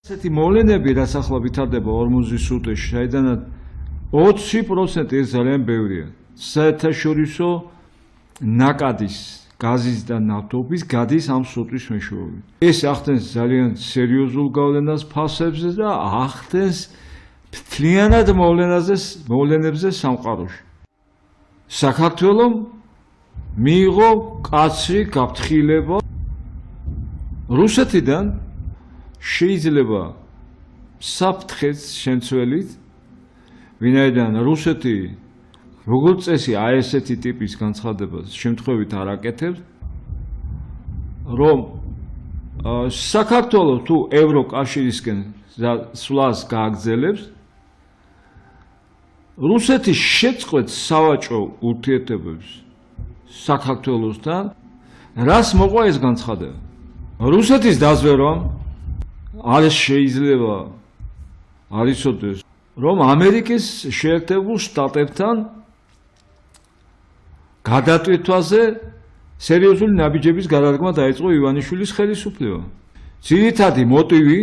ესეთი მოვლენები, რაც ახლა ვითარდება ორმუზის სრუტეში, საიდანაც 20% ეს ძალიან ბევრია. საერთაშორისო ნაკადის, გაზის და ნავთობის გადის ამ სრუტის მეშვეობით. ეს ახდენს ძალიან სერიოზულ გავლენას ფასებზე და ახდენს მთლიანად მოვლენებზე სამყაროში. საქართველომ მიიღო კაცრი გაფრთხილება რუსეთიდან შეიძლება საფრთხეს შემცველით, ვინაიდან რუსეთი როგორც წესი ესეთი ტიპის განცხადებას შემთხვევით არ აკეთებს, რომ საქართველოს თუ ევროკავშირისკენ სვლას გააგრძელებს, რუსეთის შეწყვეტს სავაჭრო ურთიერთობებს საქართველოსთან, რას მოყვა ეს განცხადება. რუსეთის დაზვერვამ არ შეიძლება არ იცოდეს, რომ ამერიკის შეერთებულ შტატებთან გადატვირთვაზე სერიოზული ნაბიჯების გადადგმა დაიწყო ივანიშვილის ხელისუფლება. ძირითადი მოტივი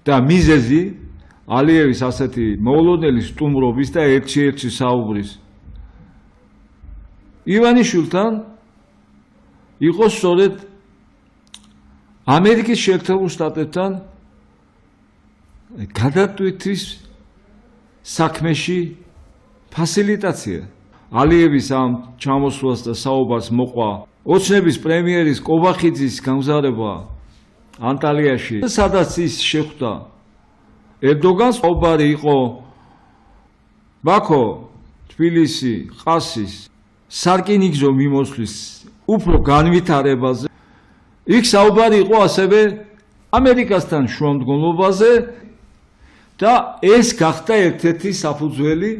და მიზეზი ალიევის ასეთი მოულოდნელი სტუმრობის და ერთში საუბრის ივანიშვილთან იყო სწორედ ამერიკის შეერთებულ შტატებთან გადატვირთვის საქმეში ფასილიტაცია. ალიევის ამ ჩამოსვლას და საუბარს მოყვა ოცნების პრემიერის კობახიძის გამგზავრება ანტალიაში, სადაც ის შეხვდა ერდოგანს. საუბარი იყო ბაქო, თბილისი, ყასის სარკინიგზო მიმოსვლის უფრო განვითარებაზე. იქ საუბარი იყო ასევე ამერიკასთან შუამდგომლობაზე და ეს გახდა ერთ-ერთი საფუძველი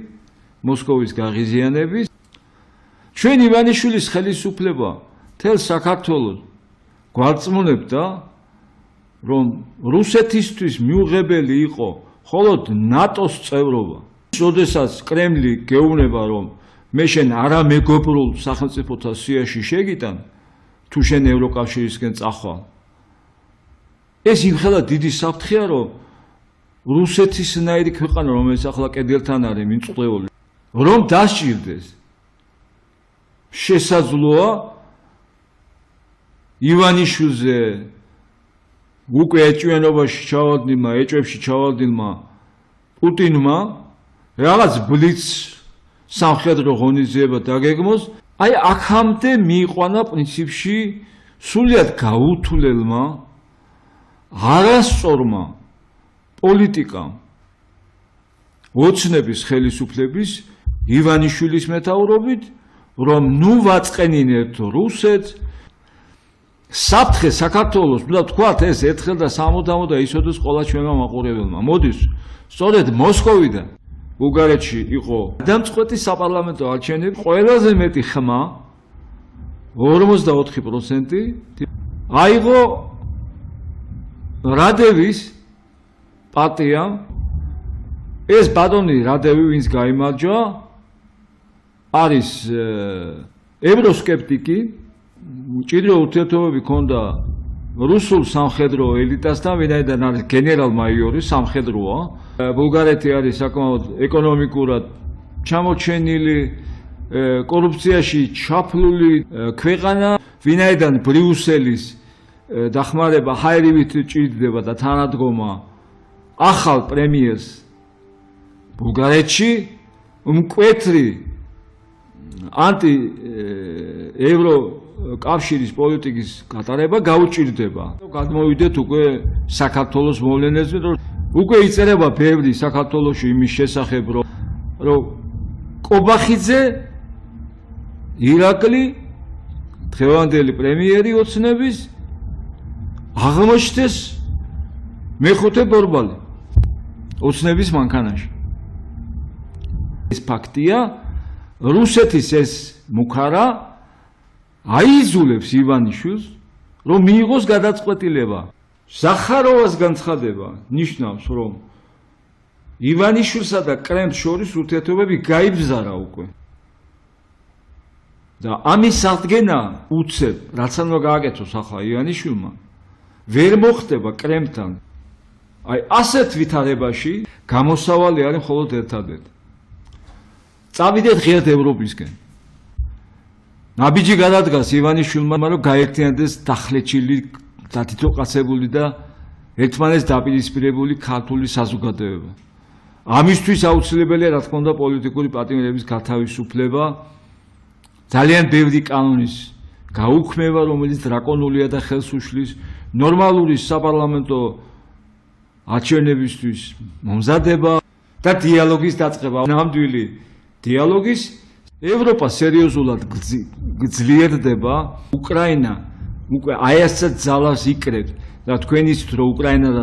მოსკოვის გაღიზიანების. ჩვენ ივანიშვილის ხელისუფლება მთელ საქართველოს გვარწმუნებდა, რომ რუსეთისთვის მიუღებელი იყო მხოლოდ ნატოს წევრობა. როდესაც კრემლი გეუბნება, რომ მე შენ არამეგობრულ სახელმწიფოთა სიაში შეგიტან, თუ შენ ევროკავშირისკენ წახვალ. ეს იმხელა დიდი საფრთხეა, რომ რუსეთისნაირი ქვეყანა, რომელიც ახლა კედელთან არის მიწვეული, რომ დასჭირდეს. შესაძლოა ივანიშვილზე უკვე ეჭვებში ჩავალდილმა პუტინმა რაღაც ბლიც სამხედრო ღონისძიება დაგეგმოს. აი აქამდე მიიყვანა პრინციპში სულიად გაუთვლელმა, არასწორმა პოლიტიკამ ოცნების ხელისუფლების ივანიშვილის მეთაურობით, რომ ნუ ვაწყენინებთ რუსეთს. საფრთხე საქართველოს, უნდა ვთქვათ, ეს ერთხელ და სამუდამოდ იცოდეს ყველა ჩვენმა მაყურებელმა. მოდის, სწორედ მოსკოვიდან ბულგარეთში იყო გადამწყვეტი საპარლამენტო არჩევნები, ყველაზე მეტი ხმა 44% აიღო რადევის პარტიამ. ეს ბატონი რადევი, ვინც გაიმარჯვა, არის ევროსკეპტიკი, მჭიდრო ურთიერთობები ჰქონდა რუსულ სამხედრო ელიტასთან, ვინაიდან არის გენერალ-მაიორი, სამხედროა. ბულგარეთი არის საკმაოდ ეკონომიკურად ჩამოჩენილი, კორუფციაში ჩაფლული ქვეყანა, ვინაიდან ბრიუსელის დახმარება ჰაერივით ჭირდება და თანადგომა ახალ პრემიერს ბულგარეთში მკვეთრი ანტი-ევროკავშირის პოლიტიკის გატარება გაუჭირდება. გადმოვიდეთ უკვე საქართველოს მოვლენებზე, რომ უკვე იწერება ბევრი საქართველოში იმის შესახებ, რომ კობახიძე, ირაკლი, დღევანდელი პრემიერი ოცნების აღმოჩნდეს მეხუთე ბორბალი ოცნების მანქანაში. ეს ფაქტია, რუსეთის ეს მუქარა აიზულებს ივანიშვილს, რომ მიიღოს გადაწყვეტილება. ზახაროვას განცხადება ნიშნავს, რომ ივანიშვილსა და კრემლს შორის ურთიერთობები გაიბზარა უკვე. და ამის აღდგენა უცებ, რაც უნდა გააკეთოს ახლა ივანიშვილმა, ვერ მოხდება კრემლთან აი ასეთ ვითარებაში გამოსავალი არის მხოლოდ ერთადერთი. წავიდეთ ღიად ევროპისკენ. ნაბიჯი გადადგას ივანიშვილმა, რომ გაერთიანდეს დახლეჩილი, დათითოყაცებული და ერთმანეთს დაპირისპირებული ქართული საზოგადოება. ამისთვის აუცილებელია, რა თქმა უნდა, პოლიტიკური პატიმრების გათავისუფლება, ძალიან ბევრი კანონის გაუქმება, რომელიც დრაკონულია და ხელს უშლის ნორმალური საპარლამენტო არჩევნებისთვის მომზადება და დიალოგის დაწყება. ნამდვილი დიალოგის ევროპა სერიოზულად გძლიერდება. უკრაინა უკვე აი ასეთ ძალას იკრებს და თქვენ იცით, რომ უკრაინა და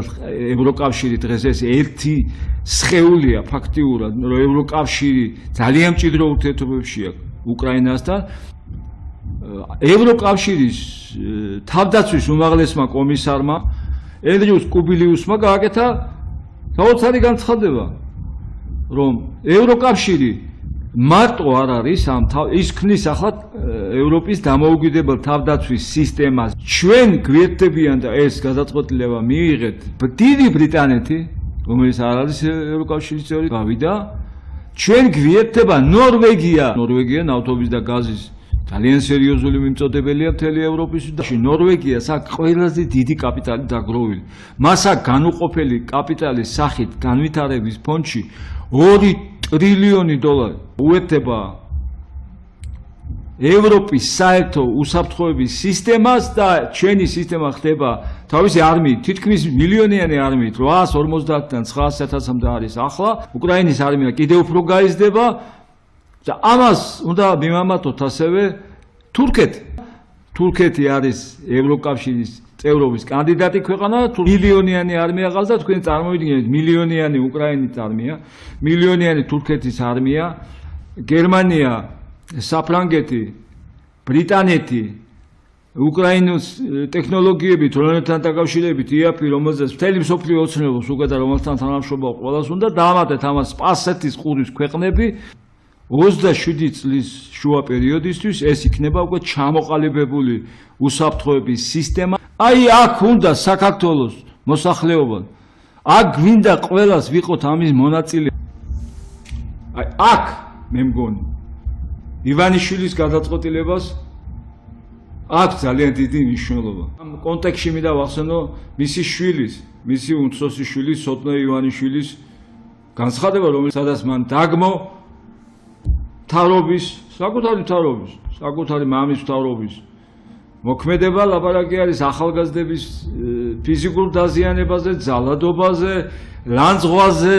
ევროკავშირი დღეს ეს ერთი სხეულია ფაქტიურად, რომ ევროკავშირი ძალიან მჭიდრო ურთიერთობებშია უკრაინასთან. ევროკავშირის თავდაცვის უმაღლესმა კომისარმა ედრიუს კუბილიუსმა გააკეთა საოცარი განცხადება, რომ ევროკავშირი მარტო არ არის ის ქმნის ახლა ევროპის დამოუკიდებელ თავდაცვის სისტემას. ჩვენ გვერდებიან და ეს გადაწყვეტილება მიიღეთ დიდი ბრიტანეთი, რომელიც არ არის ევროკავშირის წევრი, გავიდა. ჩვენ გვერდება ნორვეგია ნავთობის და გაზის ძალიან სერიოზული მიმწოდებელია მთელი ევროპისთვის. ნორვეგიას აქვს ყველაზე დიდი კაპიტალი დაგროვილი. მას აქვს განუყოფელი კაპიტალის სახით განვითარების ფონდში 2 ტრილიონი დოლარი. უერთდება ევროპის საერთო უსაფრთხოების სისტემას და ჩვენი სისტემა ხდება თავისი არმიით, თითქმის მილიონიანი არმიით, 850-დან 900.000-მდე არის ახლა. უკრაინის არმია კიდევ უფრო გაიზრდება და ამას უნდა მიმამატოთ ასევე თურქეთი. თურქეთი არის ევროკავშირის წევრობის კანდიდატი ქვეყანა, მილიონიანი არმია ყავს და თქვენ წარმოვიდგინეთ მილიონიანი უკრაინის არმია, მილიონიანი თურქეთის არმია, გერმანია, საფრანგეთი, ბრიტანეთი, უკრაინის ტექნოლოგიებით, რომელთან დაკავშირებით იაფი, რომელზეც მთელი მსოფლიო ოცნებობს უკვე და რომელთან თანამშრომლობა ყველას უნდა დაამატეთ ამას სპარსეთის ყურის ქვეყნები. 27 წლის შუა პერიოდისთვის ეს იქნება უკვე ჩამოყალიბებული უსაფრთხოების სისტემა. აი აქ უნდა საქართველოს მოსახლეობა, აქ გვინდა ყველას ვიყოთ ამის მონაწილე. აი აქ მე მგონი ივანიშვილის გადაწყვეტილებას აქვს ძალიან დიდი მნიშვნელობა. ამ კონტექსტში მინდა ვახსენო მისი შვილის, მისი უმცროსი შვილის, სოტნე ივანიშვილის განცხადება, რომელსაც მან დაგმო საკუთარი მამის მთავრობის მოქმედება ლაპარაკი არის ახალგაზრდების ფიზიკურ დაზიანებაზე, ძალადობაზე, ლანძღვაზე.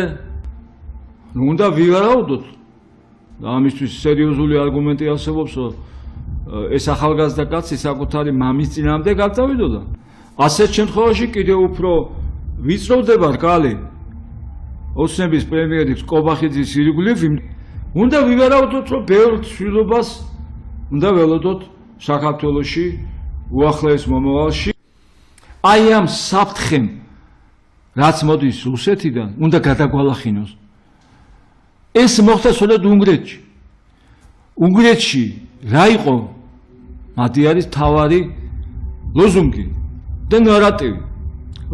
უნდა ვივარაუდოთ და ამისთვის სერიოზული არგუმენტი არსებობს, რომ ეს ახალგაზრდა კაცი საკუთარი მამის წინააღმდეგ არ წავიდოდა. ასეთ შემთხვევაში კიდევ უფრო ვიწროვდება რკალი ოცნების პრემიერის კობახიძის ირგვლივ. უნდა ვივარაუდოთ, რომ ბევრ ცვლილებას უნდა ველოდოთ საქართველოში უახლოეს მომავალში. აი ამ საფრთხემ, რაც მოდის რუსეთიდან, უნდა გადაგვალახინოს. ეს მოხდა სწორედ უნგრეთში. უნგრეთში რა იყო? მათი არის თავარი ლოზუნგი და ნარატივი.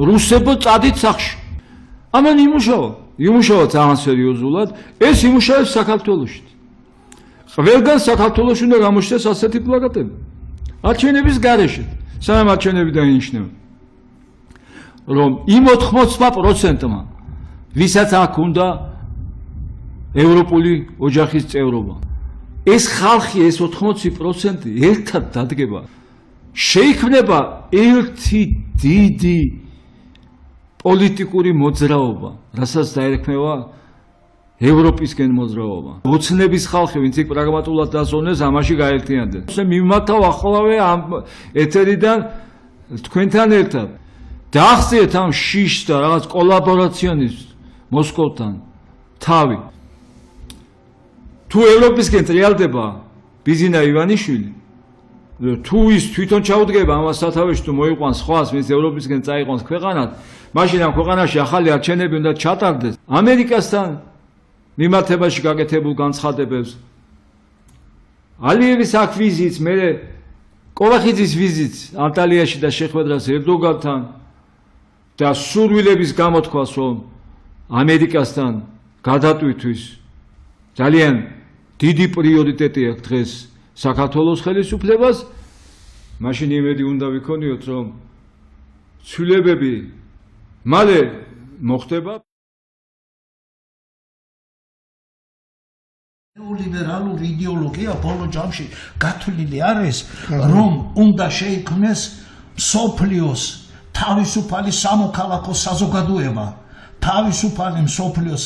რუსებო წადით სახში. ამან იმუშავა ძალიან სერიოზულად, ეს იმუშავებს საქართველოში. ყველგან საქართველოში უნდა გამოჩნდეს ასეთი პლაკატები. არჩევნების გარეშე, სანამ არჩევნები დაინიშნება. რომ იმ 80%-მა, ვისაც აქ უნდა ევროპული ოჯახის წევრობა, ეს ხალხი, ეს 80% ერთად დადგება, შეიქმნება ერთი დიდი პოლიტიკური მოძრაობა, რასაც დაერქმევა ევროპისკენ მოძრაობა. ოცნების ხალხი, ვინც იქ პრაგმატულად დაზონეს, ამაში გაერთიანდნენ. მიმართავ ახლავე ამ ეთერიდან თქვენთან ერთად დაახციეთ ამ შიშს და რაღაც კოლაბორაციონის მოსკოვთან თავი. თუ ევროპისკენ ტრიალდება ბიზინა ივანიშვილი, თუ ის თვითონ ჩაუდგება ამას სათავეში, თუ მოიყვანს სხვას, ვინც ევროპისკენ წაიყვანს ქვეყანად, მაშინ ამ ქვეყანაში ახალი არჩევნები უნდა ჩატარდეს. ამერიკასთან მიმართებაში გაკეთებულ განცხადებებს, ალიევის აქ ვიზიტს, მერე კოვახიძის ვიზიტს ანტალიაში და შეხვედრას ერდოგანთან, და სურვილების გამოთქვას, რომ ამერიკასთან გადატვირთვის ძალიან დიდი პრიორიტეტი აქვს დღეს საქართველოს ხელისუფლებას, მაშინ იმედი უნდა ვიქონიოთ, რომ ცვლილებები მალე მოხდება. ნეოლიბერალური იდეოლოგია ბოლო ჯამში გათვლილი არის, რომ უნდა შეიქმნეს მსოფლიოს თავისუფალი სამოქალაქო საზოგადოება. თავისუფალი მსოფლიოს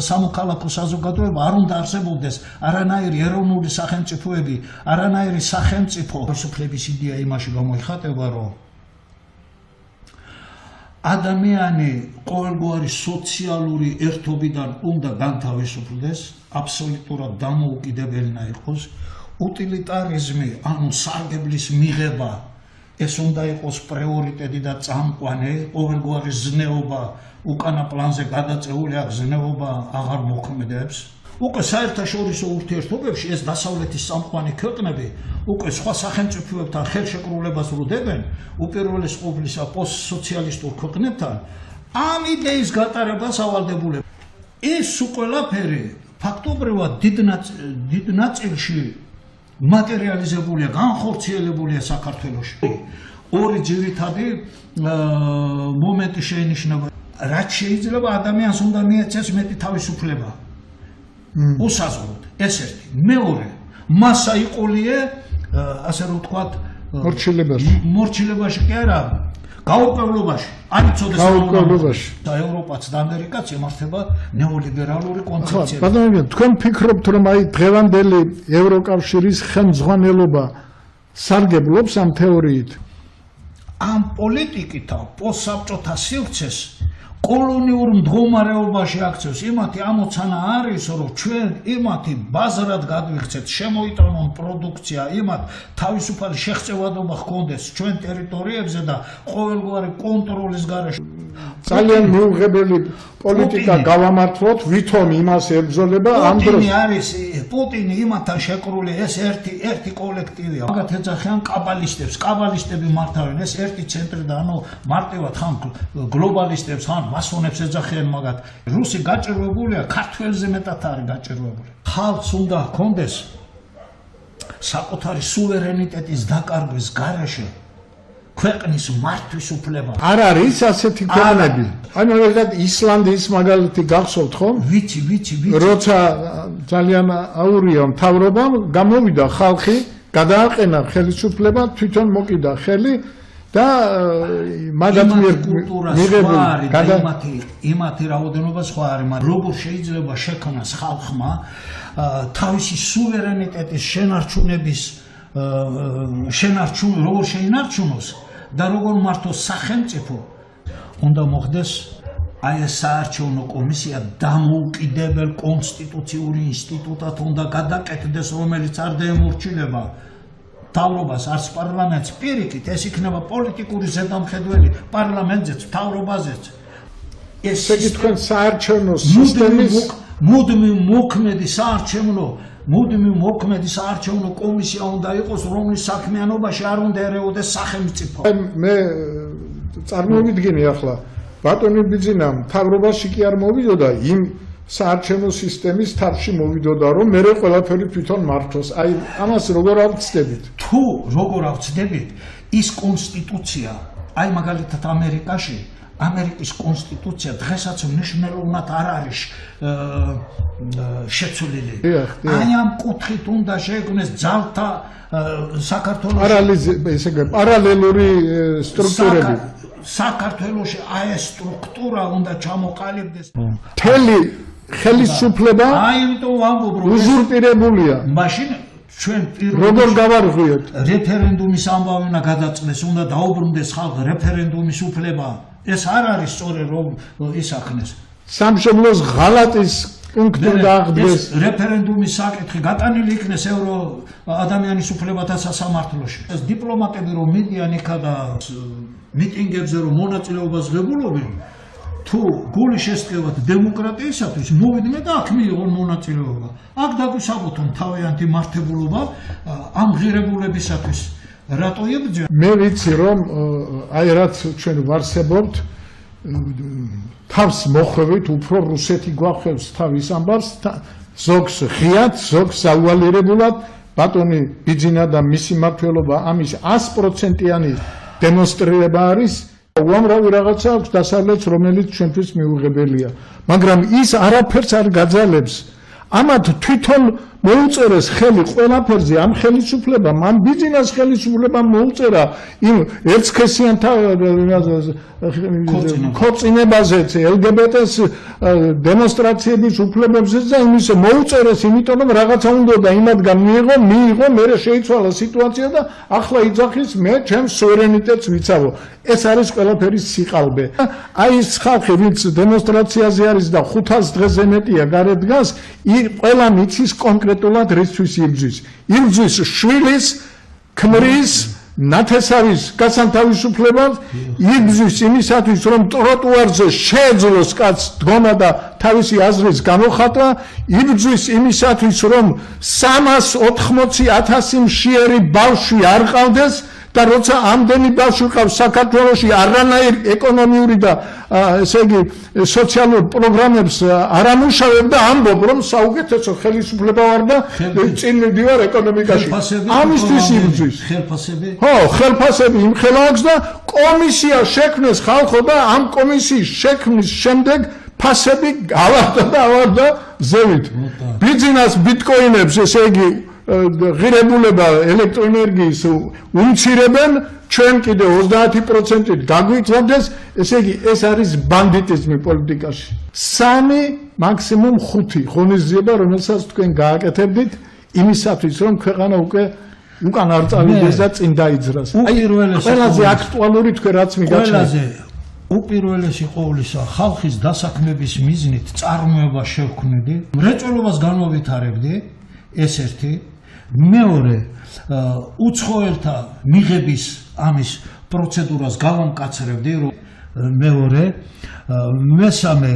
სამოქალაქო საზოგადოება არ უნდა არსებობდეს არანაირი ეროვნული სახელმწიფოები, არანაირი სახელმწიფო. თავისუფლების იდეა იმაში გამოიხატება, რომ ადამიანი ყოველგვარი სოციალური ერთობიდან უნდა განთავისუფლდეს, აბსოლუტურად დამოუკიდებელი უნდა იყოს, უტილიტარიზმი, ანუ სარგებლის მიღება, ეს უნდა იყოს პრიორიტეტი და წამყვანი, ყოველგვარი ზნეობა უკანა პლანზე გადაწეული აქ ზნეობა აღარ მოქმედებს. უკვე საერთაშორისო ურთიერთობებში ეს დასავლეთის წამყვანი ქვეყნები უკვე სხვა სახელმწიფოებთან ხელშეკრულებას ვრდებენ, უპირველეს ყოვლისა პოსტსოციალისტურ ქვეყნებთან ამ იდეის გატარებას ავალდებულებ. ეს ყველაფერი ფაქტობრივად დიდ ნაწილში მატერიალიზებულია, განხორციელებულია საქართველოში. ორი ძირითადი მომენტი შეინიშნება. რაც შეიძლება ადამიანს უნდა მიეცეს მეტი თავისუფლება. უსაზღვროდ, ეს ერთი. მეორე, მასა იყოლიე, ასე რომ ვთქვათ, მორჩილებაში კი არა, გაურკვევლობაში. არ იცოდეს გაურკვევლობაში. და ევროპაც და ამერიკაც ემართება ნეოლიბერალური კონცეფციით. ბატონო, თქვენ ფიქრობთ, რომ აი დღევანდელი ევროკავშირის ხელმძღვანელობა სარგებლობს ამ თეორიით? ამ პოლიტიკით პოსტსაბჭოთა სივრცეს კოლონიურ მდგომარეობაში აქცევს. იმათი ამოცანა არის, რომ ჩვენ იმათი ბაზრად გადვიქცეთ, შემოიტანონ პროდუქცია, იმათ თავისუფალი შეღწევადობა ჰქონდეს ჩვენ ტერიტორიებზე და ყოველგვარი კონტროლის გარეშე. ძალიან მიუღებელი პოლიტიკა გავამართლოთ, ვითომ იმას ებრძოლება ამ დროს. პუტინი იმათთან შეკრული, ეს ერთი კოლექტივია. მაგათ ეძახიან კაბალისტებს, კაბალისტები მართავენ, ეს ერთი ცენტრი და ანუ მარტივად ხან გლობალისტებს, ხან მასონებს ეძახიან მაგათ. რუსი გაჭირვებულია, ქართველზე მეტად არის გაჭირვებული. ხალხს უნდა ჰქონდეს საკუთარი სუვერენიტეტის დაკარგვის გარეშე ქვეყნის მართვის უფლება. არ არის ასეთი ქვეყნები. ანუ ერთად ისლანდიის მაგალითი გახსოვთ ხო? ვიცი. როცა ძალიან აურია მთავრობამ, გამოვიდა ხალხი, გადააყენა ხელისუფლება, თვითონ მოკიდა ხელი და მაგათ მიღებული იმათი რაოდენობა სხვა არის, მაგრამ როგორ შეიძლება შექმნას ხალხმა თავისი სუვერენიტეტის შენარჩუნების როგორ შეინარჩუნოს და როგორ მართოს სახელმწიფო, უნდა მოხდეს აი ეს საარჩევნო კომისია დამოუკიდებელ კონსტიტუციური ინსტიტუტად უნდა გადაკეთდეს, რომელიც არ დაემორჩილება მთავრობას, არც პარლამენტს. პირიქით, ეს იქნება პოლიტიკური ზედამხედველი პარლამენტზეც, მთავრობაზეც. ესე იგი თქვენ საარჩევნო სისტემის მუდმივ მოქმედი საარჩევნო კომისია უნდა იყოს, რომლის საქმიანობაში არ უნდა ერეოდეს სახელმწიფო. მე წარმოვიდგინე ახლა ბატონი ბიძინა მთავრობაში კი არ მოვიდოდა, იმ საარჩევნო სისტემის თავში მოვიდოდა, რომ მე ყველაფერი თვითონ მართოს. აი ამას როგორ ავწდებით? თუ როგორ ავწდებით, ის კონსტიტუცია, აი მაგალითად ამერიკაში ამერიკის კონსტიტუცია დღესაც მნიშვნელოვნად არ არის შეცვლილი. აი ამ კუთხით უნდა შეიქმნეს ძალთა საქართველოს პარალელური სტრუქტურები. საქართველოში აი ეს სტრუქტურა უნდა ჩამოყალიბდეს. მთელი ხელისუფლება უზურპირებულია. მაშინ ჩვენ როგორ გავარღვიოთ? რეფერენდუმის ამბავი უნდა გადაწყვეტს, უნდა დაუბრუნდეს ხალხი რეფერენდუმის უფლება. ეს არ არის სწორი რომ ისახნეს. სამშობლოს ღალატის პუნქტი უნდა აღდგეს. რეფერენდუმის საკითხი გატანილი იქნეს ადამიანის უფლებათა სასამართლოში. ეს დიპლომატები რომ მიდიან იქა და მიტინგებზე რომ მონაწილეობას ღებულობენ, თუ გული შესწევათ დემოკრატიისათვის, მოვიდნენ და აქ მიიღონ მონაწილეობა. აქ დაგვისაბუთონ თავიანთი მართებულობა ამ ღირებულებისათვის. რატო იბრძვა? მე ვიცი რომ აი რაც ჩვენ ვარსებობთ თავს მოხვევით უფრო რუსეთი გვახევს თავის ამბავს ზოგს ღიად ზოგს საუვალიერებულად ბატონი ბიძინა და მისი მმართველობა ამის 100%-იანი დემონსტრირება არის უამრავი რაღაცა აქვს დასავლეთს რომელიც ჩვენთვის მიუღებელია მაგრამ ის არაფერს არ გაძალებს ამათ თვითონ მოუწერეს ხელი ყველაფერზე ამ ხელისუფლებამ ამ ბიძინას ხელისუფლებამ მოუწერა იმ ერთსქესიანთა ქორწინებაზეც LGBT-ს დემონსტრაციების უფლებებზეც და იმის მოუწერეს იმიტომ რომ რაღაცა უნდა იმათგან მიიღო მე შეიცვალა სიტუაცია და ახლა იძახის მე ჩემს სუვერენიტეტს ვიცავო ეს არის ყველაფერი სიყალბე აი ეს ხალხი ვინც დემონსტრაციაზე არის და 500 დღეზე მეტია გარეთ დგას ყველა მიცის კონკრეტულად რისთვის იბრძვის შვილის ქმრის ნათესავის გასანთავისუფლებლად იბრძვის იმისათვის რომ ტროტუარზე შეეძლოს კაცს დგომა და თავისი აზრის გამოხატვა იბრძვის იმისათვის რომ 380,000 მშიერი ბავშვი არ ყავდეს და როცა ამდენი ბავშვი ყავს საქართველოში არანაირ ეკონომიური და ესე იგი სოციალურ პროგრამებს არ ამუშავებდა ამბობ რომ საუკეთესო ხელისუფლება ვარ და წინ მივდივარ ეკონომიკაში ამისთვის იბრძვის ხო ხელფასები იმხელა აქვს და კომისია შექმნეს ხალხო და ამ კომისიის შექმნის შემდეგ ფასები ავარდა ზევით ბიზნეს ბიტკოინებს ესე იგი ღირებულება ელექტროენერგიის უმცირებენ ჩვენ კიდე 30%-ით გაგვიწევდეს ესე იგი ეს არის ბანდიტიზმი პოლიტიკაში 3 მაქსიმუმ 5 ღონისძიება რომელსაც თქვენ გააკეთებდით იმისათვის რომ ქვეყანა უკვე უკან არ წავიდეს და წინ დაიძრას აი ყველაზე აქტუალური თქვენ რაც მიგაჩნიათ უპირველესი ყოვლისა ხალხის დასაქმების მიზნით წარმოება შევქმნიდი მრეწველობას განმოვითარებდი ეს ერთი მეორე უცხოელთა მიღების ამის პროცედურას გავამკაცრებდი მეორე მესამე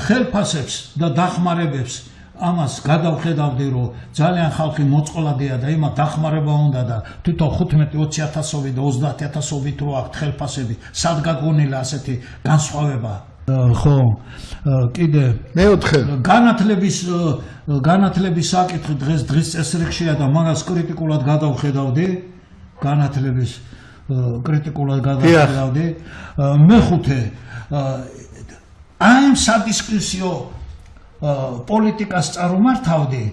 ხელფასებს და დახმარებებს ამას გადავხედავდი რომ ძალიან ხალხი მოწყვლადია და იმათ დახმარება უნდა და თვითონ 15-20,000 და 30,000-ით რო აქვთ ხელფასები სად გაგონილა ასეთი განსხვავება ხო კიდე მეოთხე განათლების საკითხი დღეს წესრიგშია და მაგას კრიტიკულად გადავხედავდი განათლების კრიტიკულად გადავხედავდი მეხუთე აი სადისკუსიო პოლიტიკას წარმართავდი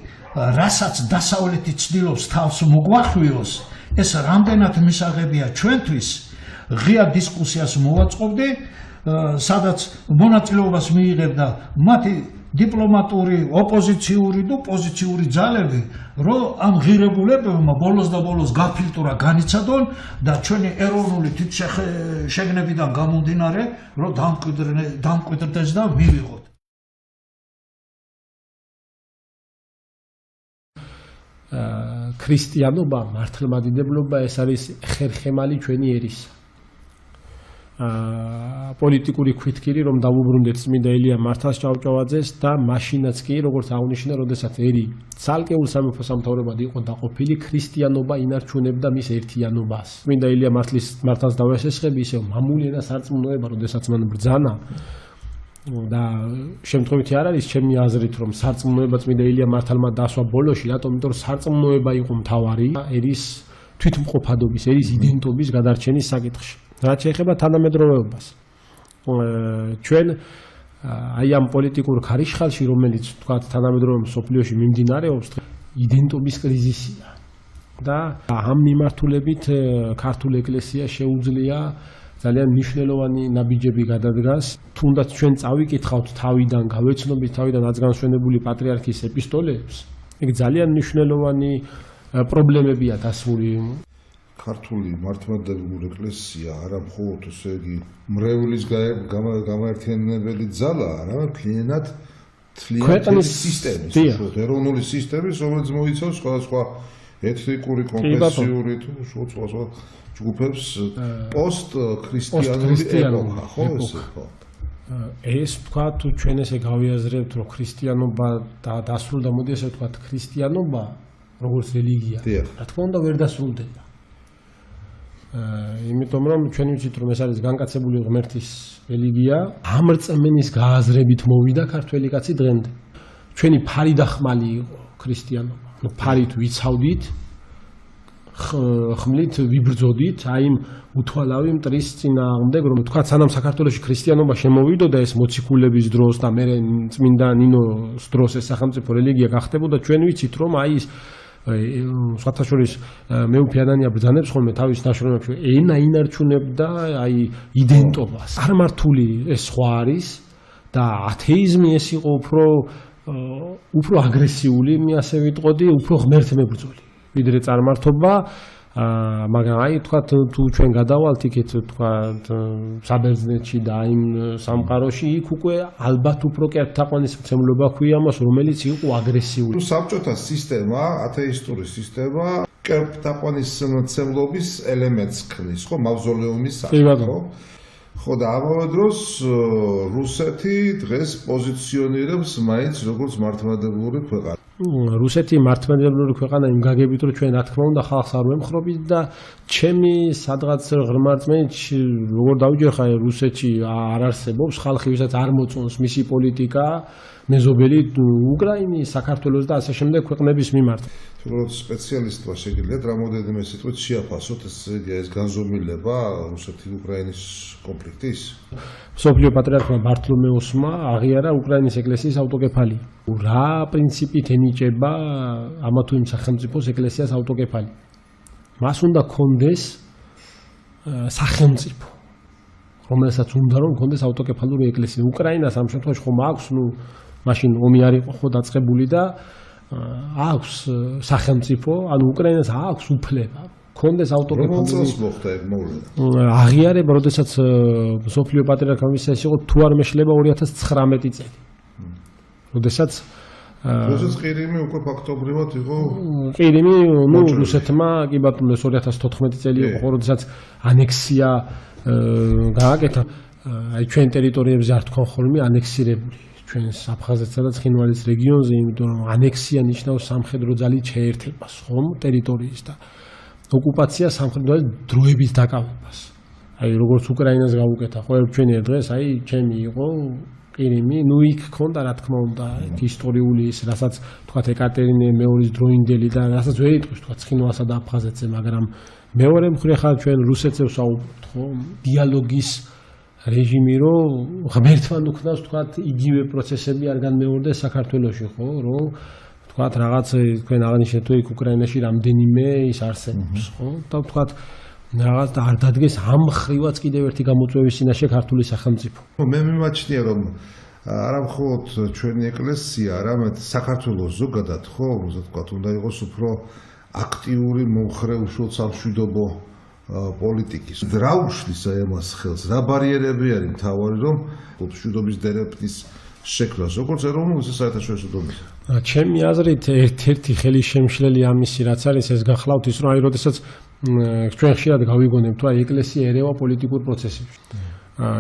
რასაც დასავლეთი ცდილობს თავს მოგვახვიოს ეს რამდენად მისაღებია ჩვენთვის ღია დისკუსიას მოვაწყობდი სადაც მონაწილეობას მიიღებდა მათი დიპლომატური, ოპოზიციური და პოზიციური ძალები, რომ ამ ღირებულებებმა ბოლოს და ბოლოს გაფილტურა განიცადონ და ჩვენი ეროვნული თვითშეგნებიდან გამომდინარე, რომ დამკვიდრდეს და მივიღოთ. ქრისტიანობა, მართლმადიდებლობა ეს არის ხერხემალი ჩვენი ერის. პოლიტიკური ქვითკირი რომ დავუბრუნდეთ წმინდა ელია მართლას ჭავჭავაძეს და მაშინაც კი როგორც აღნიშნა, როდესაც ერი ცალკეულ სამეფო სამთავრობად იყო დაყოფილი, ქრისტიანობა ინარჩუნებდა მის ერთიანობას. წმინდა ელია მართლას დავესესხები ისევ მამული ენა სარწმუნოება, როდესაც მან ბრძანა და შემთხვევითი არ არის ჩემი აზრით რომ სარწმუნოება წმინდა ელია მართალმა დასვა ბოლოში, რატომ? იმიტომ რომ სარწმუნოება იყო მთავარი ერის თვითმყოფადობის, ერის იდენტობის გადარჩენის საკითხში. რაც შეეხება თანამედროვეობას. ჩვენ აი ამ პოლიტიკურ ქარიშხალში, რომელიც თქვა თანამედროვე მსოფლიოში მიმდინარეობს, იდენტობის კრიზისია. და ამ მიმართულებით ქართულ ეკლესიას შეუძლია ძალიან მნიშვნელოვანი ნაბიჯები გადადგას. თუნდაც ჩვენ წავიკითხავთ თავიდან, გავეცნობით თავიდან აცგანსვენებული პატრიარქის ეპისტოლეებს, ეგ ძალიან მნიშვნელოვანი პრობლემებია დასმული. ქართული მართლმადიდებლური ეკლესია არა მხოლოდ ესე იგი მრევლის გამაერთიანებელი ძალა, არამედ მთლიანად სისტემის, ეროვნული სისტემის, რომელიც მოიცავს სხვადასხვა ეთნიკური, კონფესიური თუ სხვა ჯგუფებს პოსტ-ქრისტიანული ეპოქა, ხო ესე ხო? ეს თქვა თუ ჩვენ ესე გავიაზრებთ, რომ ქრისტიანობა დასრულდა, მოდი ესე ვთქვათ, ქრისტიანობა როგორც რელიგია, რა თქმა უნდა ვერ დასრულდება. იმიტომ რომ ჩვენ ვიცით რომ ეს არის განკაცებული ღმერთის რელიგია, ამ რწმენის გააზრებით მოვიდა ქართველი კაცი დღემდე. ჩვენი ფარი და ხმალი იყო ქრისტიანობა. ნუ ფარით ვიცავდით, ხმლით ვიბრძოდით, აი იმ უთვალავი მტრის წინააღმდეგ, რომ თქვა სანამ საქართველოში ქრისტიანობა შემოვიდოდა ეს მოციქულების დროს და მე წმინდა ნინოს დროს ეს სახელმწიფო რელიგია გახდებოდა, ჩვენ ვიცით რომ აი ის სხვათა შორის მეუფე ადამიანია ბრძანებს ხოლმე თავის ნაშრომებში ენა ინარჩუნებდა აი იდენტობას. წარმართული ეს სხვა არის და ათეიზმი ეს იყო უფრო აგრესიული, მე ასე ვიტყოდი, უფრო ღმერთმებრძოლი ვიდრე წარმართობა. მაგრამ აი თქვა თუ ჩვენ გადავალთ იქეთ თქვა საბერძნეთში და იმ სამყაროში იქ უკვე ალბათ უფრო კერპთაყვანისმცემლობა ქვია მას რომელიც იყო აგრესიული. საბჭოთა სისტემა, ათეისტური სისტემა კერპთაყვანისმცემლობის ელემენტს ქმნის, ხო, მავზოლეუმის სახით, ხო? ხო და ამავე დროს რუსეთი დღეს პოზიციონირებს მაინც როგორც მართლმადიდებლური ქვეყანა. რუსეთი მართლმადიდებლური ქვეყანა იმ გაგებით რომ ჩვენ რა თქმა უნდა ხალხს არ ვემხრობით და ჩემი სადღაც ღრმა რწმენით როგორ დავიჯერხა რუსეთში არ არსებობს ხალხი ვისაც არ მოწონს მისი პოლიტიკა მეზობელი უკრაინის, საქართველოს და ასე შემდეგ ქვეყნების მიმართ. როგორც სპეციალისტმა შეგიძლიათ რამოდენიმე სიტყვით შეაფასოთ ეს განზომილება რუსეთი-უკრაინის კონფლიქტის? მსოფლიო პატრიარქმა ბართლომეოსმა აღიარა უკრაინის ეკლესიის ავტოკეფალია. რა პრინციპით ენიჭება ამა თუ იმ სახელმწიფოს ეკლესიას ავტოკეფალია? მას უნდა კონდეს სახელმწიფო, რომელსაც უნდა რომ კონდეს ავტოკეფალური ეკლესია. უკრაინას ამ შემთხვევაში ხომ აქვს, მაშინ ომი არ იყო ხო დაწყებული და აქვს სახელმწიფო, ანუ უკრაინას აქვს უფლება კონდეს ავტოკეფალური. რომელსაც მოხდა ეგ მოვლენა? აღიარება, როდესაც მსოფლიო პატრიარქის ეს იყო თუ არ მეშლება 2019 წელი. როდესაც ყირიმი უკვე ფაქტობრივად იყო ყირიმი, რუსეთმა კი ბატონო 2014 წელი იყო, როდესაც ანექსია გააკეთა, აი ჩვენ ტერიტორიებზე არ თქვენ ხოლმე ანექსირებული. ჩვენს აფხაზეთსა და ცხინვალის რეგიონზე, იმიტომ რომ ანექსია ნიშნავს სამხედრო ძალით შეერთებას, ხომ, ტერიტორიის და ოკუპაცია სამხედრო დროებით დაკავებას. აი როგორც უკრაინას გავუკეთა, ხო, ჩვენი დღეს აი ჩემი იყო ყირიმი, იქ ქონდა რა თქმა უნდა, ისტორიული ის, რასაც თქვა ეკატერინე მეორის დროინდელი და რასაც ვერ იტყვის თქვა ცხინვალსა და აფხაზეთზე, მაგრამ მეორე მხრივ ხა ჩვენ რუსეთზე ვსაუბრობთ, ხო, დიალოგის რეჟიმი რომ ღმერთთან უქნავს თქვა იგივე პროცესები არ განმეორდეს საქართველოში, ხო, რომ თქვა რაღაც თქვენ აღნიშნეთ თუ იქ უკრაინაში რამდენიმე ის არსებობს, ხო? და თქვა რაღაც არ დადგეს ამ ხრივაც კიდევ ერთი გამოწვევის წინაშე ქართული სახელმწიფო. მე მიმაჩნია რომ არა მხოლოდ ჩვენი ეკლესია, არამედ საქართველოს ზოგადად, ხო, როცა თქვა უნდა იყოს უფრო აქტიური მომხრე უშუალოდ სამშვიდობო პოლიტიკის. რა უშლის ამას ხელს? რა ბარიერები არის მთავარი რომ მშვიდობის დერეფნის შექმნას, როგორც ეროვნულ, ისე საერთაშორისო დონეზე? ჩემი აზრით ერთ-ერთი ხელისშემშლელი ამისი რაც არის ეს გახლავთ ის რომ აი როდესაც ჩვენ ხშირად გავიგონებთ თუ აი ეკლესია ერევა პოლიტიკურ პროცესებში.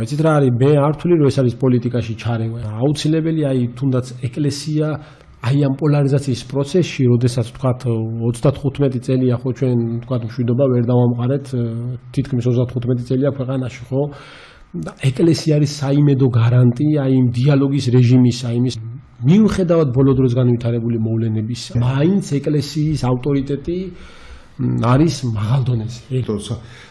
იცით რა არის მე არ ვთვლი რომ ეს არის პოლიტიკაში ჩარევა. აუცილებელი აი თუნდაც ეკლესია აი ამ პოლარიზაციის პროცესში, როდესაც თქვათ 35 წელია ხო ჩვენ თქვათ მშვიდობა ვერ დავამყარეთ, თითქმის 35 წელია ქვეყანაში, ხო? და ეკლესია არის საიმედო გარანტი აი იმ დიალოგის რეჟიმის, აი იმის მიუხედავად ბოლო დროს განვითარებული მოვლენების, მაინც ეკლესიის ავტორიტეტი არის მაღალ დონეზე.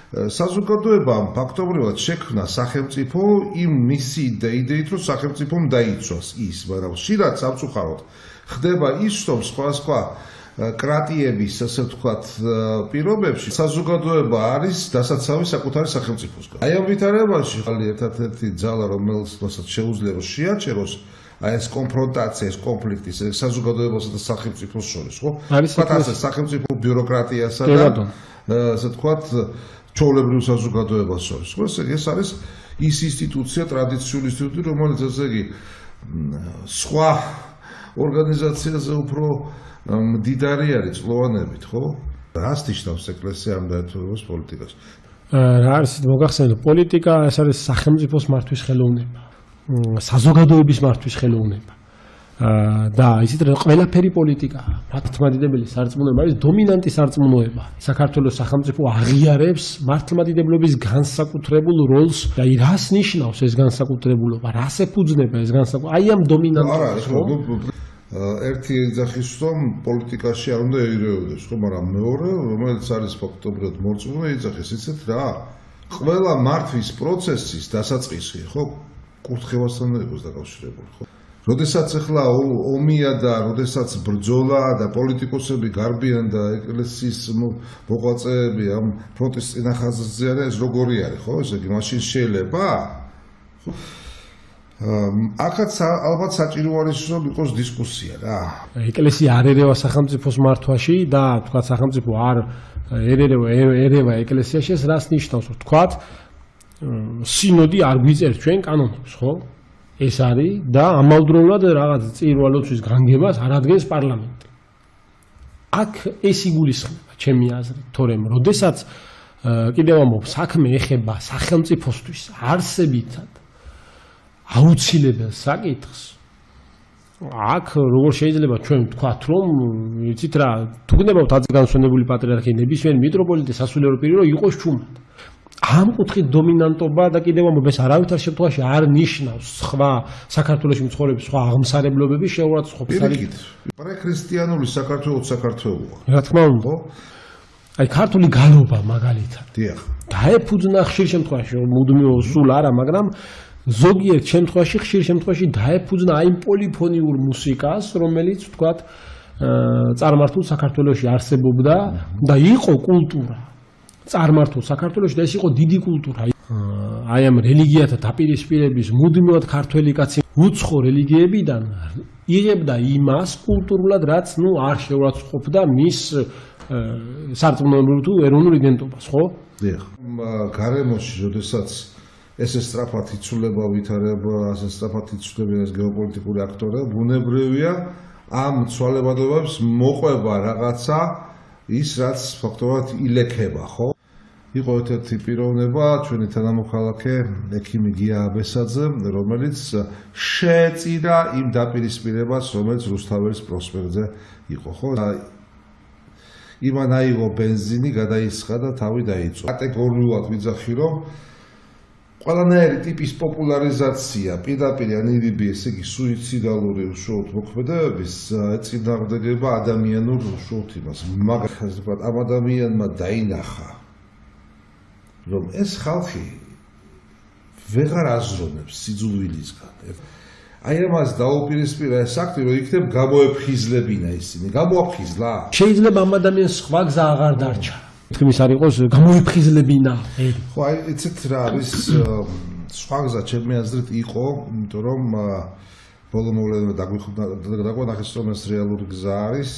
საზოგადოებამ ფაქტობრივად შექმნა სახელმწიფო იმ მისი იდეით, რომ სახელმწიფომ დაიცვას ის, მაგრამ ხშირად სამწუხაროდ ხდება ის, რომ სხვა კრატიების, ასე ვთქვათ, პირობებში საზოგადოება არის დასაცავი საკუთარი სახელმწიფოსგან. აი ამ ვითარებაში ხალი ერთ-ერთი ძალა, რომელიც თვითონაც შეუძლია რომ შეაჩეროს აი ეს კონფრონტაცია, ეს კონფლიქტი საზოგადოებასა და სახელმწიფოს შორის, ხო? ასე სახელმწიფო ბიუროკრატიასა და ასე ვთქვათ, ჩვეულებრივ საზოგადოებას შორის. ხო, ეს არის ის ინსტიტუცია, ტრადიციული ინსტიტუტი, რომელიც ესე იგი სხვა ორგანიზაციაზე უფრო მდიდარი არის წლოვანებით, ხო? რას ნიშნავს ეკლესია ამ დაერთვებას პოლიტიკას? რა არის მოგახსენებთ, პოლიტიკა ეს არის სახელმწიფოს მართვის ხელოვნება, საზოგადოების მართვის ხელოვნება. და ისეთ ყველაფერი პოლიტიკაა. მართლმადიდებელი სარწმუნოება არის დომინანტი სარწმუნოება. საქართველოს სახელმწიფო აღიარებს მართლმადიდებლობის განსაკუთრებულ როლს და რას ნიშნავს ეს განსაკუთრებულობა, რას ეფუძნება ეს განსაკუთრებულობა. აი ამ დომინანტობას ერთი ეძახის რომ პოლიტიკაში არ უნდა ერეოდეს, ხო, მაგრამ მეორე, რომელიც არის ფაქტობრივად მორწმუნე ეძახის, იცით რა? ყველა მართვის პროცესის დასაწყისი, ხო, კურთხევასთან იყოს დაკავშირებული, ხო? როდესაც ახლა ომია და როდესაც ბრძოლა და პოლიტიკოსები გარბიან და ეკლესიის მოღვაწეები ამ ფრონტის წინახაზზე არის, ეს როგორი არის, ხო? ესე იგი, მაშინ შეიძლება? ხო? აქაც ალბათ საჭირო არის რომ იყოს დისკუსია რა. ეკლესია არ ერევა სახელმწიფოს მართვაში და თქვა სახელმწიფო არ ერევა ეკლესიაში, ეს რას ნიშნავს? თქვა სინოდი არ გვიწერს ჩვენ კანონებს, ხო? ეს არის და ამავდროულად რაღაც წირვალოცვის განგებას არ ადგენს პარლამენტი. აქ ეს იგულისხმება ჩემი აზრით, თორემ როდესაც კიდევ ამბობ, საქმე ეხება სახელმწიფოსთვის არსებითად აუცილებელ საკითხს. აქ როგორ შეიძლება ჩვენ ვთქვათ, რომ იცით რა, თუ გნებავთ აზრგანსვენებული პატრიარქი ნებისმიერ მიტროპოლიტი სასულიერო პირი რომ იყოს ჩუმად. ამ კუთხით დომინანტობა და კიდევ ამბობ, ეს არავითარ შემთხვევაში არ ნიშნავს სხვა საქართველოში მცხოვრები სხვა აღმსარებლობების შეურაცხყოფას. პრექრისტიანული საქართველოს საქართველოა. რა თქმა უნდა. აი ქართული გალობა მაგალითად. დიახ. დაეფუძნა ხშირ შემთხვევაში, მუდმივ სულ არა, მაგრამ ზოგიერთ შემთხვევაში ხშირ შემთხვევაში დაეფუძნა აი პოლიფონიურ მუსიკას, რომელიც ვთქვათ წარმართულ საქართველოში არსებობდა და იყო კულტურა. წარმართულ საქართველოში და ეს იყო დიდი კულტურა. აი ამ რელიგიათა დაპირისპირების მუდმივად ქართველი კაცი უცხო რელიგიებიდან იღებდა იმას კულტურულად, რაც ნუ არ შეურაცხყოფდა მის სარწმუნოებრივ თუ ეროვნულ იდენტობას, ხო? დიახ. გარემოში, როდესაც ესე სწრაფად იცვლება ვითარება, ასე სწრაფად იცვლება ეს გეოპოლიტიკური აქტორები, ბუნებრივია ამ ცვალებადობებს მოყვება რაღაცა ის, რაც ფაქტობრივად ილექება, ხო? იყო ერთ-ერთი პიროვნება, ჩვენი თანამოქალაქე ექიმი გია აბესაძე, რომელიც შეეწირა იმ დაპირისპირებას, რომელიც რუსთაველის პროსპექტზე იყო, ხო? იმან აიღო ბენზინი, გადაისხა და თავი დაიწვა. კატეგორიულად ვიძახი, რომ ყველანაირი ტიპის პოპულარიზაცია, პირდაპირ ან ირიბი, ესე იგი სუიციდალური უშუალოდ მოქმედებების წინააღმდეგება ადამიანურ უშუალოდ იმას. მაგრამ ამ ადამიანმა დაინახა, რომ ეს ხალხი ვეღარ აზროვნებს სიძულვილისგან. აი ამას დაუპირისპირა ეს ფაქტი, რომ იქნებ გამოეფხიზლებინა ისინი. გამოაფხიზლა? შეიძლება ამ ადამიანს სხვა გზა აღარ დარჩა. თქმის არ იყოს გამოიფხიზლებინა. ხო, აი იცით რა არის სხვა გზა ჩემი აზრით იყო, იმიტომ რომ ბოლო მოვლენები დაგვანახეს რომ ეს რეალური გზა არის.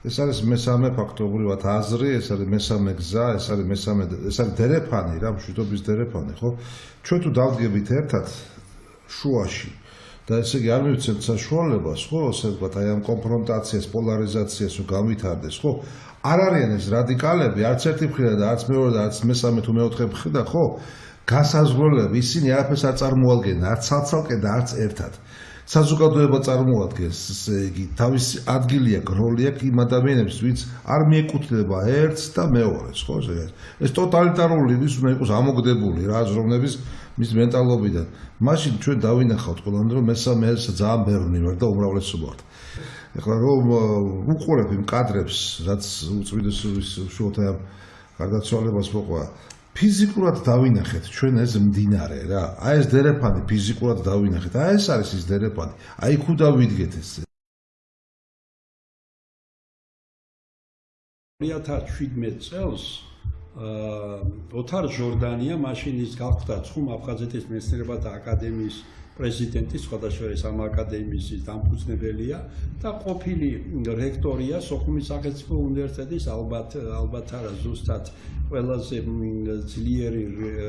ეს არის მესამე ფაქტობრივად აზრი, ეს არის მესამე გზა, ეს არის დერეფანი რა, მშვიდობის დერეფანი, ხო? ჩვენ თუ დავდგებით ერთად შუაში და ესე იგი არ მივცემთ საშუალებას, ხო, ასე ვთქვათ, აი ამ კონფრონტაციას, პოლარიზაციას რომ გამვითარდეს, ხო? არ არიან ეს რადიკალები, არც ერთი მხრიდან და არც მეორე და არც მესამე თუ მეოთხე მხრიდან, ხო? გასაზღვრელები, ისინი არაფერს არ წარმოადგენენ, არც ცალ-ცალკე და არც ერთად. საზოგადოება წარმოადგენს, ესე იგი, თავისი ადგილი აქვს, როლი აქვს იმ ადამიანებს, ვინც არ მიეკუთვნება ერთს და მეორეს, ხო? ეს ტოტალიტარული ის უნდა იყოს ამოგდებული რა აზროვნების მის მენტალობიდან. მაშინ ჩვენ დავინახავთ ყველანი, რომ მესამე ეს ძალიან ბევრი ვარ და უმრავლესობა ვართ. ეხლა რომ უყურებ იმ კადრებს, რაც უწვიდესობის უშუალოდ ამ გარდაცვალებას მოყვა, ფიზიკურად დავინახეთ ჩვენ ეს მდინარე რა. აი ეს დერეფანი ფიზიკურად დავინახეთ. აი ეს არის ის დერეფანი. აი იქ დავიდგეთ ეს. 2017 წელს ოთარ ჟორდანია მაშინ ის გახდა ცხუმ აფხაზეთის მეცნიერებათა აკადემიის პრეზიდენტი, სხვადასხვა ამ აკადემიის დამფუძნებელია და ყოფილი რექტორია სოხუმის სახელმწიფო უნივერსიტეტის ალბათ არა ზუსტად ყველაზე ძლიერი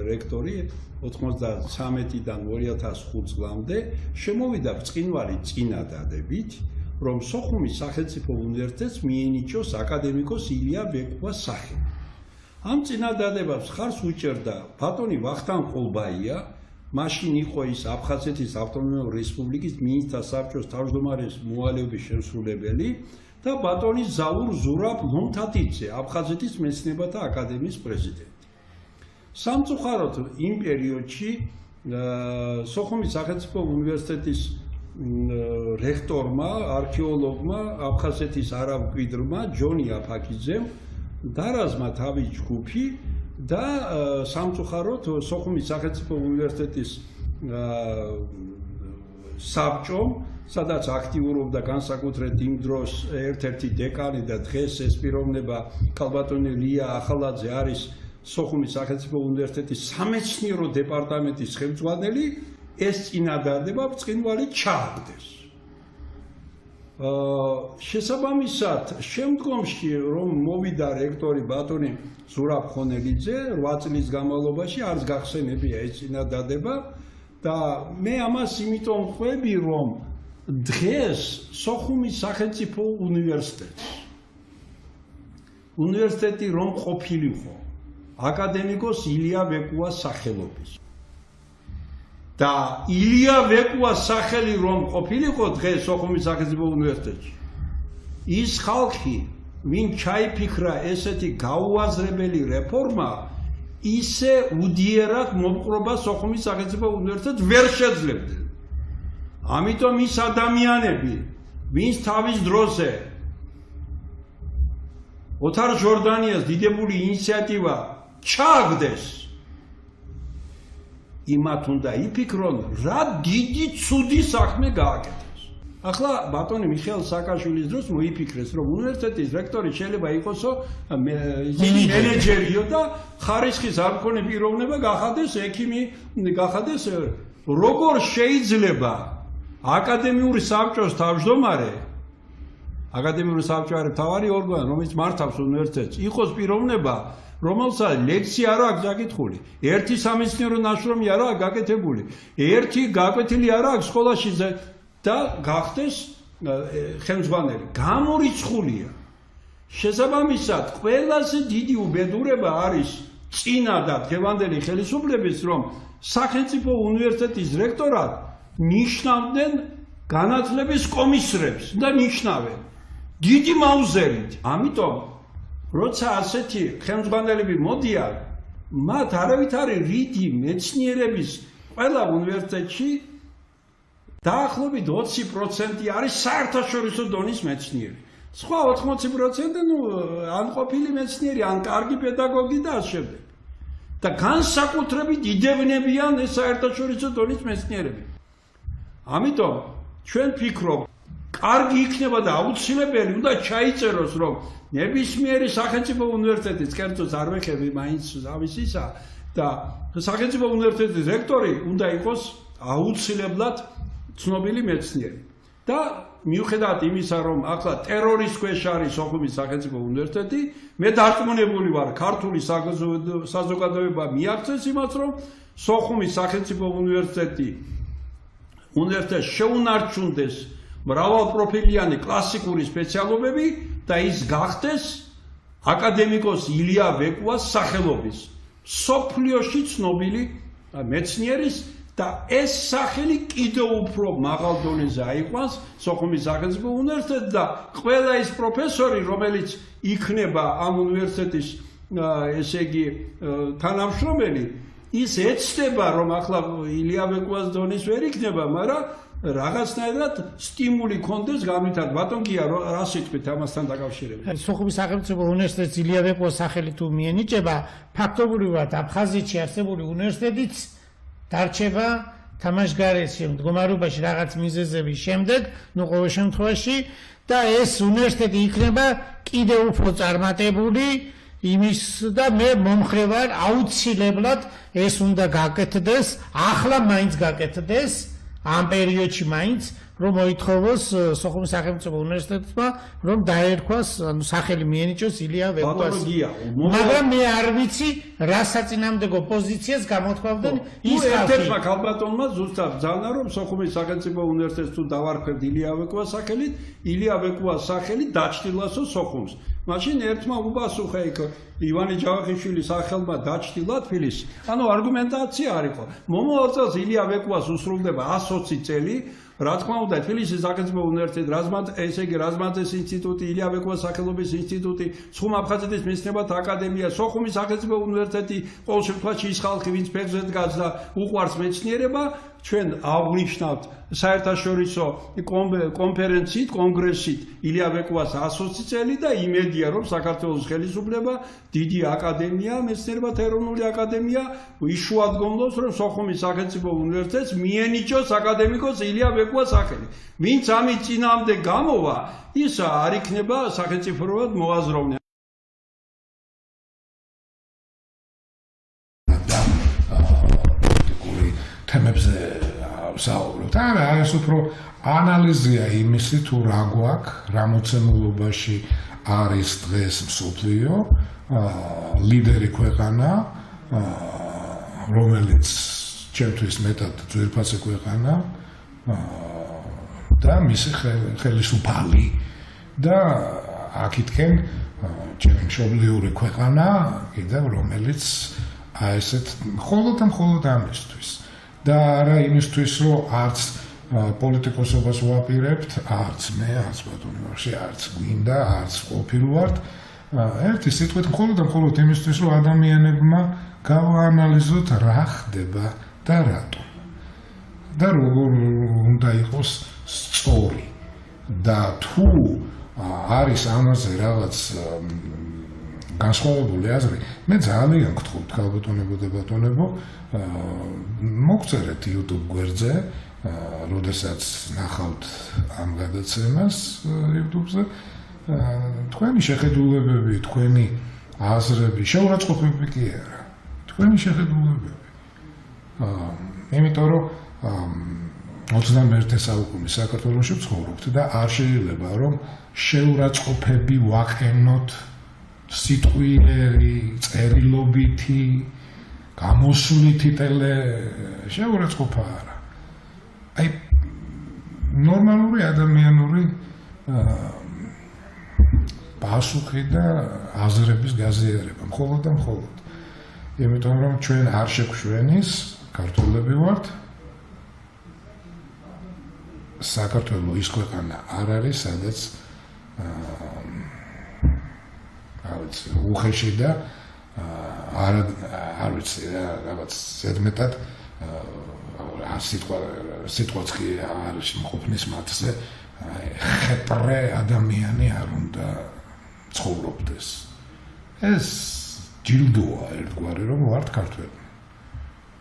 რექტორი 93-დან 2005 წლამდე შემოვიდა ბრწყინვალე წინადადებით, რომ სოხუმის სახელმწიფო უნივერსიტეტს მიენიჭოს აკადემიკოს ილია ბეკუბას სახე. ამ წინადადებას ხარს უჭერდა ბატონი ვახტანგ ყოლბაია, მაშინ იყო ის აფხაზეთის ავტონომიური რესპუბლიკის მინისტრთა საბჭოს თავმჯდომარის მოვალეობის შემსრულებელი და ბატონი ზაურ ზურაბ ნომთათიძე, აფხაზეთის მეცნიერებათა აკადემიის პრეზიდენტი. სამწუხაროდ იმ პერიოდში სოხუმის სახელმწიფო უნივერსიტეტის რექტორმა, არქეოლოგმა, აფხაზეთის არაბ მკვიდრმა ჯონი აფაკიძემ დაარაზმა თავის ჯგუფი და სამწუხაროდ სოხუმის სახელმწიფო უნივერსიტეტის საბჭომ, სადაც აქტიურობდა განსაკუთრებით იმ დროს ერთ-ერთი დეკანი და დღეს ეს პიროვნება ქალბატონი ლია ახალაძე არის სოხუმის სახელმწიფო უნივერსიტეტის სამეცნიერო დეპარტამენტის ხელმძღვანელი, ეს წინადადება ბრწყინვალე ჩააგდეს. შესაბამისად, შემდგომში რომ მოვიდა რექტორი ბატონი ზურაბ ხონელიძე 8 წლის განმავლობაში არც გახსენებია ეს წინადადება და მე ამას იმიტომ ყვები, რომ დღეს სოხუმის სახელმწიფო უნივერსიტეტი რომ ყოფილიყო აკადემიკოს ილია ვეკუას სახელობის და ილია ვეკუას სახელი რომ ყოფილიყო დღეს სოხუმის სახელმწიფო უნივერსიტეტში, ის ხალხი, ვინ ჩაიფიქრა ესეთი გაუაზრებელი რეფორმა, ისე უდიერად მოპყრობა სოხუმის სახელმწიფო უნივერსიტეტს ვერ შეძლებდნენ. ამიტომ ის ადამიანები, ვინც თავის დროზე ოთარ ჟორდანიას დიდებული ინიციატივა ჩააგდეს, იმათ უნდა იფიქრონ, რა დიდი ცუდი საქმე გააკეთეს. ახლა ბატონი მიხეილ სააკაშვილის დროს მოიფიქრეს, რომ უნივერსიტეტის რექტორი შეიძლება იყოსო მენეჯერიო და ხარისხის არ მქონე პიროვნება გახადეს ექიმი, გახადეს როგორ შეიძლება აკადემიური საბჭოს თავმჯდომარე, აკადემიური საბჭო არის მთავარი ორგანო, რომელიც მართავს უნივერსიტეტს, იყოს პიროვნება, რომელსაც ლექცია არ აქვს გაკითხული, ერთი სამეცნიერო ნაშრომი არ აქვს გაკეთებული, ერთი გაკვეთილი არ აქვს სკოლაში და გახდეს ხელმძღვანელი. გამორიცხულია. შესაბამისად, ყველაზე დიდი უბედურება არის წინა და დღევანდელი ხელისუფლების, რომ სახელმწიფო უნივერსიტეტის რექტორად ნიშნავდნენ განათლების კომისრებს და ნიშნავენ დიდი მაუზერით. ამიტომ როცა ასეთი ხელმძღვანელები მოდიან, მათ არავითარი რიდი მეცნიერების ყველა უნივერსიტეტში დაახლოებით 20% არის საერთაშორისო დონის მეცნიერი. სხვა 80% ან ყოფილი მეცნიერი, ან კარგი პედაგოგი და ასე შემდეგ. და განსაკუთრებით იდევნებიან ეს საერთაშორისო დონის მეცნიერები. ამიტომ ჩვენ ვფიქრობ, კარგი იქნება და აუცილებელი უნდა ჩაიწეროს, რომ ნებისმიერი სახელმწიფო უნივერსიტეტის კერძოდ არ ვეხები მაინც ამის ისა და სახელმწიფო უნივერსიტეტის რექტორი უნდა იყოს აუცილებლად ცნობილი მეცნიერი. და მიუხედავად იმისა, რომ ახლა ტერორის ქვეშ არის სოხუმის სახელმწიფო უნივერსიტეტი, მე დარწმუნებული ვარ, ქართული საზოგადოება მიაღწევს იმას, რომ სოხუმის სახელმწიფო უნივერსიტეტს შეუნარჩუნდეს მრავალპროფილიანი კლასიკური სპეციალობები და ის გახდეს აკადემიკოს ილია ვეკუას სახელობის სოფლიოში ცნობილი მეცნიერის და ეს სახელი კიდევ უფრო მაღალ დონეზე აიყვანს სოხუმის სახელმწიფო უნივერსიტეტს და ყველა ის პროფესორი, რომელიც იქნება ამ უნივერსიტეტის ესე იგი თანამშრომელი, ის ეცდება, რომ ახლა ილია ვეკუას დონის ვერ იქნება, მაგრამ რაღაცნაირად სტიმული კონდეს გამითად. ბატონ გია, რა სიტყვით ამასთან დაკავშირებით? სოხუმის სახელმწიფო უნივერსიტეტს ილია ვეკუას სახელი თუ მიენიჭება, ფაქტობრივად აფხაზეთში არსებული უნივერსიტეტიც დარჩება თამაშგარეში მდგომარეობაში რაღაც მიზეზების შემდეგ, ყოველ შემთხვევაში და ეს უნივერსიტეტი იქნება კიდევ უფრო წარმატებული იმის და მე მომხრე ვარ, აუცილებლად ეს უნდა გაკეთდეს, ახლა მაინც გაკეთდეს, ამ პერიოდში მაინც, რომ მოითხოვოს სოხუმის სახელმწიფო უნივერსიტეტმა, რომ დაერქვას, ანუ სახელი მიენიჭოს ილია ვეკუას. მაგრამ მე არ ვიცი, რა საწინააღმდეგო პოზიციას გამოთქვამდნენ ის ხალხი. ერთ-ერთმა ქალბატონმა ზუსტად ბრძანა, რომ სოხუმის სახელმწიფო უნივერსიტეტს თუ დავარქვევთ ილია ვეკუას სახელით, ილია ვეკუას სახელი დაჩრდილასო სოხუმს. მაშინ ერთმა უპასუხა იქ ივანე ჯავახიშვილის სახელმა დაჩრდილა თბილისი. ანუ არგუმენტაცია არ იყო. მომავალ წელს ილია ვეკუას უსრულდება 120 წელი. რა თქმა უნდა, თბილისის სახელმწიფო უნივერსიტეტი, ესე იგი რაზმაძეს ინსტიტუტი, ილია ვეკუას სახელობის ინსტიტუტი, ცხუმ-აფხაზეთის მეცნიერებათა აკადემია, სოხუმის სახელმწიფო უნივერსიტეტი, ყოველ შემთხვევაში ის ხალხი, ვინც ფეხზე დგას და უყვარს მეცნიერება, ჩვენ აღნიშნავთ საერთაშორისო კონფერენციით, კონგრესით ილია ვეკუას 120 წელი და იმედია, რომ საქართველოს ხელისუფლება დიდი აკადემია, მეცნიერებათა ეროვნული აკადემია იშუადგომლოს, რომ სოხუმის სახელმწიფო უნივერსიტეტს მიენიჭოს აკადემიკოს ილია ვეკუას სახელი. ვინც ამის წინააღმდეგ გამოვა, ის არ იქნება სახელმწიფოებად მოაზროვნე. თემებზე ვსაუბრობთ. არა, ეს უფრო ანალიზია იმისი თუ რა გვაქვს, რა მოცემულობაში არის დღეს მსოფლიო ლიდერი ქვეყანა, რომელიც ჩემთვის მეტად ძვირფასი ქვეყანა და მისი ხელისუფალი და აქეთკენ ჩემი მშობლიური ქვეყანა, კიდევ რომელიც აი ესეთ მხოლოდ ამისთვის და არა იმისთვის, რომ არც პოლიტიკოსობას ვაპირებთ, არც მე, არც ბატონი ვარში, არც გვინდა, არც ყოფილვართ. ერთი სიტყვით მხოლოდ იმისთვის, რომ ადამიანებმა გავაანალიზოთ რა ხდება და რატომ. და როგორ უნდა იყოს სწორი. და თუ არის ამაზე რაღაც განსხვავებული აზრი, მე ძალიან გთხოვთ, ქალბატონებო და ბატონებო, მოგწერეთ YouTube გვერდზე, როდესაც ნახავთ ამ გადაცემას YouTube-ზე, თქვენი შეხედულებები, თქვენი აზრები, შეურაცხყოფები კი არა, თქვენი შეხედულებები. იმიტომ რომ 21 საუკუნის საქართველოში ვცხოვრობთ და არ შეიძლება რომ შეურაცხყოფები ვაყენოთ სიტყვიერი, წერილობითი, გამოსვლითი შეურაცხყოფა არა. აი ნორმალური ადამიანური პასუხი და აზრების გაზიარება, მხოლოდ და მხოლოდ. იმიტომ რომ ჩვენ არ შეგვშვენის, ქართველები ვართ. საქართველო ის ქვეყანა არ არის, სადაც უხეში და არ ვიცი რა, რაღაც ზედმეტად სიტყვაც კი არის მყოფნის მათზე, ხეპრე ადამიანი არ უნდა ცხოვრობდეს. ეს ჯილდოა ერთგვარი, რომ ვართ ქართველი.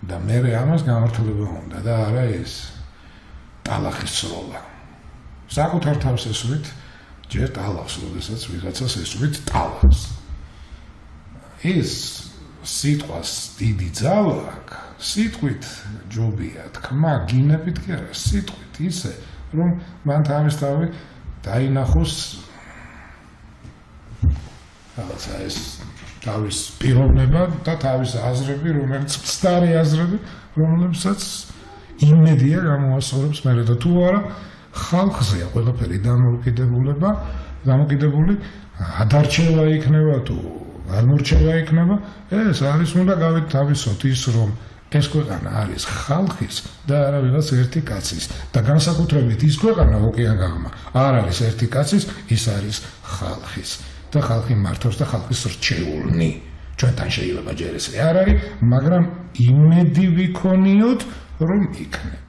და მე ამას გამართლება უნდა და არა ეს ტალახის სროლა. საკუთარ თავს ესვით ჯერ ტალახს, როდესაც ვიღაცას ესვით ტალახს. ეს სიტყვას დიდი ძალა აქვს, სიტყვით ჯობია, თქმა გინებით კი არა, სიტყვით ისე, რომ მან თავისთავად დაინახოს რაღაცა ეს თავის პიროვნება და თავის აზრები, რომელიც მცდარი აზრები, რომლებსაც იმედია გამოასწორებს მერე და თუ არა ხალხზეა ყველაფერი დამოკიდებული ადარჩევა იქნება თუ არ მორჩევა იქნება, ეს არის უნდა გავითავისოთ ის, რომ ეს ქვეყანა არის ხალხის და არა ვიღაც ერთი კაცის და განსაკუთრებით ის ქვეყანა ოკეანგაღმა არ არის ერთი კაცის, ის არის ხალხის და ხალხი მართავს და ხალხის რჩეულნი. ჩვენთან შეიძლება ჯერ ეს არ არის, მაგრამ იმედი ვიქონიოთ, რომ იქნება.